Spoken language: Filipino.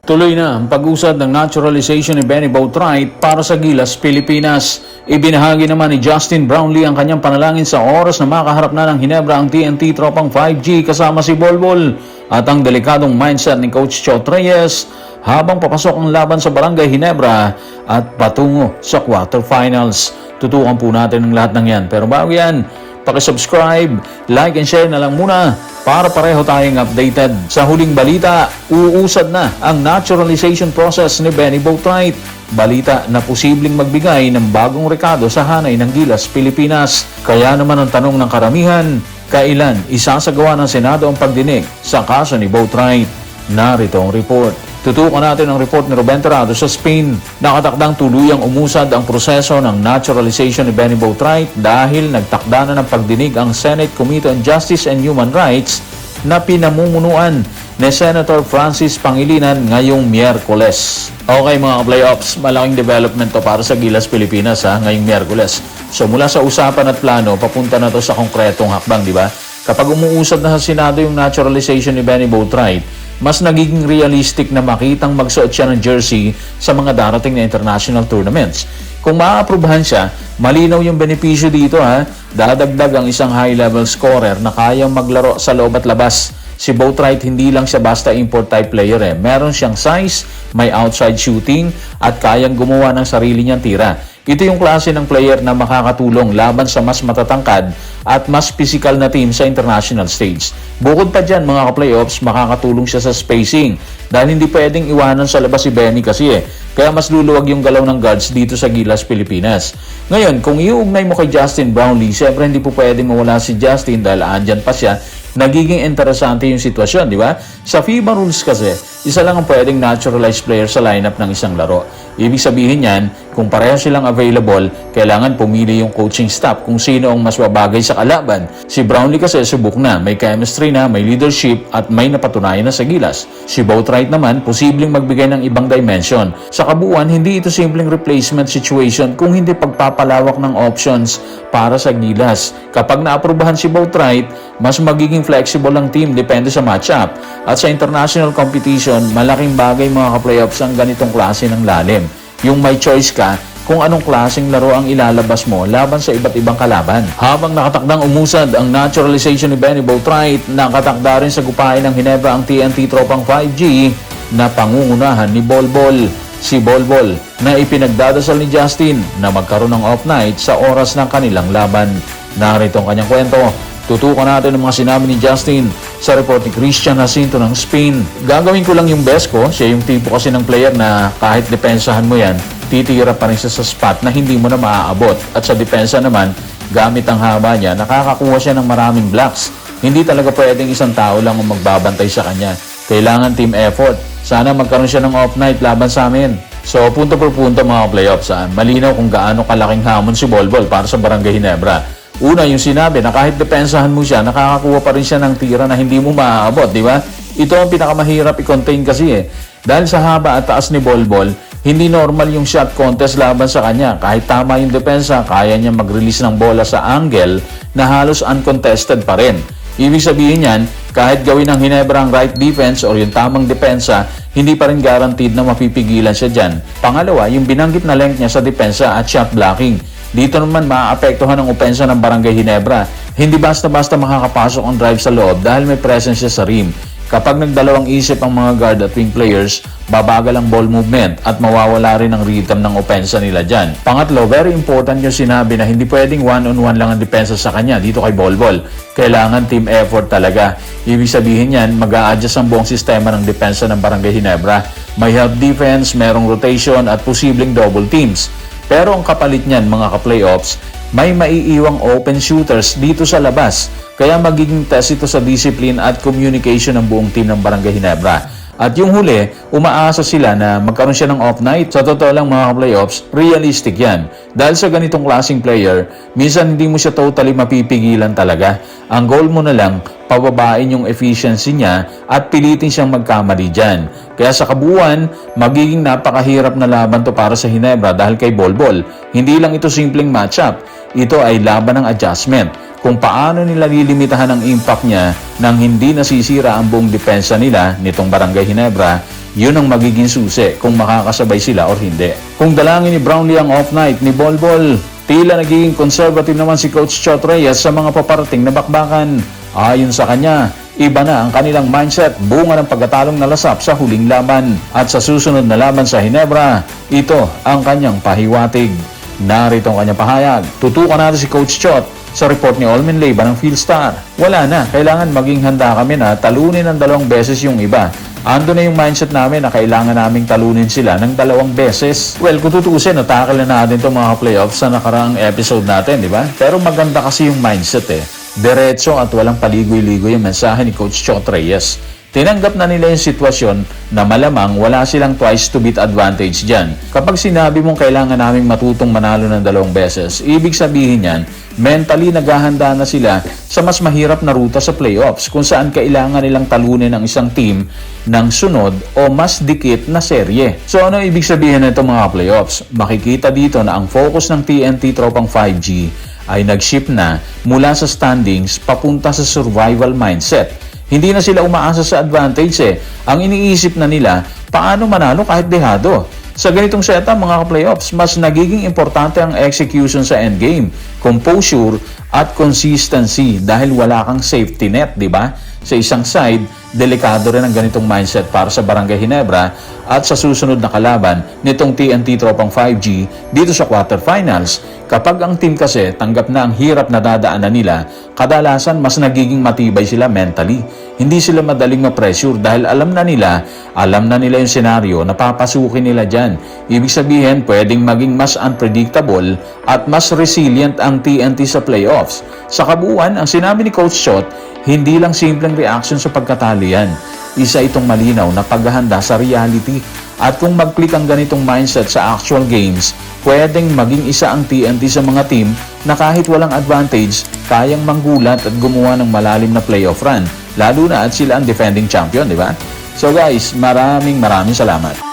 Tuloy na ang pag-usad ng naturalization ni Benny Boatwright para sa Gilas, Pilipinas. Ibinahagi naman ni Justin Brownlee ang kanyang panalangin sa oras na makaharap na ng Hinebra ang TNT tropang 5G kasama si Bolbol at ang delikadong mindset ni Coach Chot Reyes habang papasok ang laban sa Barangay Hinebra at patungo sa quarterfinals. Tutukan po natin ang lahat ng yan. Pero bago yan, paki-subscribe, like and share na lang muna para pareho tayong updated. Sa huling balita, uusad na ang naturalization process ni Benny Boatwright. Balita na posibleng magbigay ng bagong rekado sa hanay ng Gilas, Pilipinas. Kaya naman ang tanong ng karamihan, kailan isasagawa ng Senado ang pagdinig sa kaso ni Boatwright? Narito ang report. Tutukan natin ang report ni Ruben Terrado sa Spain. Nakatakdang tuluyang umusad ang proseso ng naturalization ni Benny Boatwright dahil nagtakda na ng pagdinig ang Senate Committee on Justice and Human Rights na pinamumunuan ni Senator Francis Pangilinan ngayong Miyerkules. Okay mga playoffs, malaking development to para sa Gilas, Pilipinas ngayong Miyerkules. So mula sa usapan at plano, papunta na to sa konkretong hakbang, di ba? Kapag umuusad na sa Senado yung naturalization ni Benny Boatwright, mas nagiging realistic na makitang magsuot siya ng jersey sa mga darating na international tournaments. Kung maaaprubahan siya, malinaw yung benepisyo dito Dadagdag ang isang high-level scorer na kayang maglaro sa loob at labas. Si Boatwright hindi lang siya basta import type player Meron siyang size, may outside shooting at kayang gumawa ng sarili niyang tira. Ito yung klase ng player na makakatulong laban sa mas matatangkad at mas physical na team sa international stage. Bukod pa dyan mga ka-playoffs, makakatulong siya sa spacing dahil hindi pwedeng iwanan sa labas si Benny kasi Kaya mas luluwag yung galaw ng guards dito sa Gilas, Pilipinas. Ngayon, kung iuugnay mo kay Justin Brownlee, syempre hindi po pwedeng mawala si Justin dahil andyan pa siya. Nagiging interesante yung sitwasyon, di ba? Sa FIBA rules kasi, isa lang ang pwedeng naturalized player sa lineup ng isang laro. Ibig sabihin yan, kung pareha silang available, kailangan pumili yung coaching staff kung sino ang mas babagay sa kalaban. Si Brownlee kasi subok na, may chemistry na, may leadership at may napatunayan na sa Gilas. Si Boatwright naman, posibleng magbigay ng ibang dimension. Sa kabuuan, hindi ito simpleng replacement situation kung hindi pagpapalawak ng options para sa Gilas. Kapag naaprubahan si Boatwright, mas magiging flexible ang team depende sa matchup. At sa international competition, malaking bagay mga ka-playoffs ang ganitong klase ng lalim. Yung may choice ka kung anong klaseng laro ang ilalabas mo laban sa iba't ibang kalaban. Habang nakatakdang umusad ang naturalization ni Benny Boatwright, nakatakda rin sa gupain ng Hinebra ang TNT tropang 5G na pangungunahan ni Bolbol. Si Bolbol na ipinagdadasal ni Justin na magkaroon ng off night sa oras ng kanilang laban. Narito ang kanyang kwento. Tutukan natin ang mga sinabi ni Justin sa report ni Christian Jacinto ng Spain. Gagawin ko lang yung best ko. Siya yung tipo kasi ng player na kahit depensahan mo yan, titira pa rin siya sa spot na hindi mo na maaabot. At sa depensa naman, gamit ang haba niya, nakakakuha siya ng maraming blocks. Hindi talaga pwedeng isang tao lang ang magbabantay sa kanya. Kailangan team effort. Sana magkaroon siya ng off night laban sa amin. So, punto por punto mga playoffs. Malinaw kung gaano kalaking hamon si Bolbol para sa Barangay Hinebra. Una, yung sinabi na kahit depensahan mo siya, nakakakuha pa rin siya ng tira na hindi mo maaabot, di ba? Ito ang pinakamahirap i-contain kasi Dahil sa haba at taas ni Bolbol, hindi normal yung shot contest laban sa kanya. Kahit tama yung depensa, kaya niya mag-release ng bola sa angle na halos uncontested pa rin. Ibig sabihin yan, kahit gawin ng Hinebra ang right defense o yung tamang depensa, hindi pa rin guaranteed na mapipigilan siya dyan. Pangalawa, yung binanggit na length niya sa depensa at shot blocking. Dito naman maaapektuhan ang opensa ng Barangay Hinebra. Hindi basta-basta makakapasok ang drive sa loob dahil may presence siya sa rim. Kapag nagdalawang isip ang mga guard at wing players, babagal ang ball movement at mawawala rin ang rhythm ng opensa nila dyan. Pangatlo, very important yung sinabi na hindi pwedeng one-on-one lang ang depensa sa kanya dito kay Bolbol. Kailangan team effort talaga. Ibig sabihin yan, mag-a-adjust ang buong sistema ng depensa ng Barangay Hinebra. May help defense, merong rotation at posibleng double teams. Pero ang kapalit niyan mga ka-playoffs, may maiiwang open shooters dito sa labas. Kaya magiging test ito sa discipline at communication ng buong team ng Barangay Hinebra. At yung huli, umaasa sila na magkaroon siya ng off night. Sa totoo lang mga ka-playoffs, realistic yan. Dahil sa ganitong klaseng player, minsan hindi mo siya totally mapipigilan talaga. Ang goal mo na lang, pababain yung efficiency niya at pilitin siyang magkamali dyan. Kaya sa kabuuan, magiging napakahirap na laban to para sa Hinebra dahil kay Bolbol. Hindi lang ito simpleng matchup, ito ay laban ng adjustment. Kung paano nila lilimitahan ang impact niya nang hindi nasisira ang buong depensa nila nitong Barangay Hinebra, yun ang magiging susi kung makakasabay sila or hindi. Kung dalangin ni Brownlee ang off night ni Bolbol, tila nagiging conservative naman si Coach Chot Reyes sa mga paparating na bakbakan. Ayon sa kanya, iba na ang kanilang mindset bunga ng pagkatalong nalasap sa huling laban. At sa susunod na laban sa Ginebra, ito ang kanyang pahiwatig. Narito ang kanyang pahayag. Tutukan natin si Coach Chot sa report ni Olmin Leyva ng Philstar. Wala na, kailangan maging handa kami na talunin ng 2 beses yung iba. Ando na yung mindset namin na kailangan naming talunin sila ng 2 beses. Well, kung tutuusin, natakal na natin itong mga playoffs sa nakaraang episode natin, di ba? Pero maganda kasi yung mindset Diretso at walang paligoy-ligoy yung mensahe ni Coach Chot Reyes. Tinanggap na nila yung sitwasyon na malamang wala silang twice to beat advantage dyan. Kapag sinabi mong kailangan naming matutong manalo ng 2 beses, ibig sabihin yan, mentally naghahanda na sila sa mas mahirap na ruta sa playoffs kung saan kailangan nilang talunin ang isang team ng sunod o mas dikit na serye. So ano ibig sabihin nito mga playoffs? Makikita dito na ang focus ng TNT Tropang 5G ay nag-shift na mula sa standings papunta sa survival mindset. Hindi na sila umaasa sa advantage Ang iniisip na nila, paano manalo kahit dehado? Sa ganitong setup mga playoffs, mas nagiging importante ang execution sa endgame, composure at consistency dahil wala kang safety net, di ba? Sa isang side, delikado rin ang ganitong mindset para sa Barangay Ginebra at sa susunod na kalaban nitong TNT Tropang 5G dito sa quarterfinals. Kapag ang team kasi tanggap na ang hirap na dadaanan nila, kadalasan mas nagiging matibay sila mentally. Hindi sila madaling ma-pressure dahil alam na nila yung senaryo na papasukin nila dyan. Ibig sabihin, pwedeng maging mas unpredictable at mas resilient ang TNT sa playoffs. Sa kabuuan, ang sinabi ni Coach Chot, hindi lang simpleng reaction sa pagkatalo yan. Isa itong malinaw na paghahanda sa reality. At kung mag-click ang ganitong mindset sa actual games, pwedeng maging isa ang TNT sa mga team na kahit walang advantage, kayang manggulat at gumawa ng malalim na playoff run. Lalo na at sila ang defending champion, di ba? So guys, maraming salamat.